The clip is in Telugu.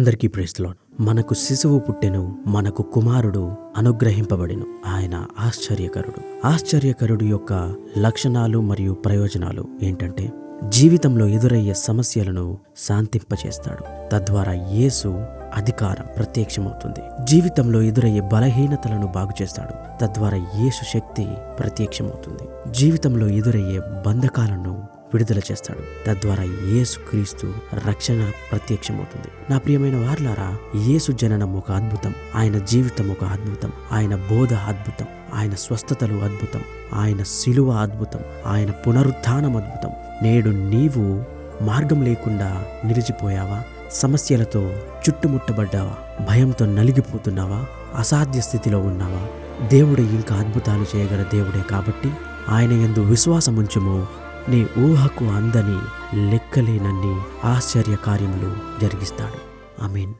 అందరికీ ప్రైజ్ ది లార్డ్. మనకు శిశువు పుట్టెను, మనకు కుమారుడు అనుగ్రహింపబడెను. ఆయన ఆశ్చర్యకరుడు. ఆశ్చర్యకరుడు యొక్క లక్షణాలు మరియు ప్రయోజనాలు ఏంటంటే, జీవితంలో ఎదురయ్యే సమస్యలను శాంతింపచేస్తాడు. తద్వారా యేసు అధికారం ప్రత్యక్షమవుతుంది. జీవితంలో ఎదురయ్యే బలహీనతలను బాగు చేస్తాడు. తద్వారా యేసు శక్తి ప్రత్యక్షమవుతుంది. జీవితంలో ఎదురయ్యే బంధకాలను విడుదల చేస్తాడు. తద్వారా యేసు క్రీస్తు రక్షణ ప్రత్యక్షమవుతుంది. నా ప్రియమైన వారలారా, యేసు జననం ఒక అద్భుతం, ఆయన జీవితం ఒక అద్భుతం, ఆయన బోధ అద్భుతం, ఆయన స్వస్థతలు అద్భుతం, ఆయన శిలువ అద్భుతం, ఆయన పునరుత్థానం అద్భుతం. నేడు నీవు మార్గం లేకుండా నిలిచిపోయావా? సమస్యలతో చుట్టుముట్టబడ్డావా? భయంతో నలిగిపోతున్నావా? అసాధ్య స్థితిలో ఉన్నావా? దేవుడు ఇంకా అద్భుతాలు చేయగల దేవుడే కాబట్టి ఆయన యందు విశ్వాసముంచుము. నీ ఊహకు అందని లెక్కలేనన్ని ఆశ్చర్య కార్యములు జరిగిస్తాడు. ఆమేన్.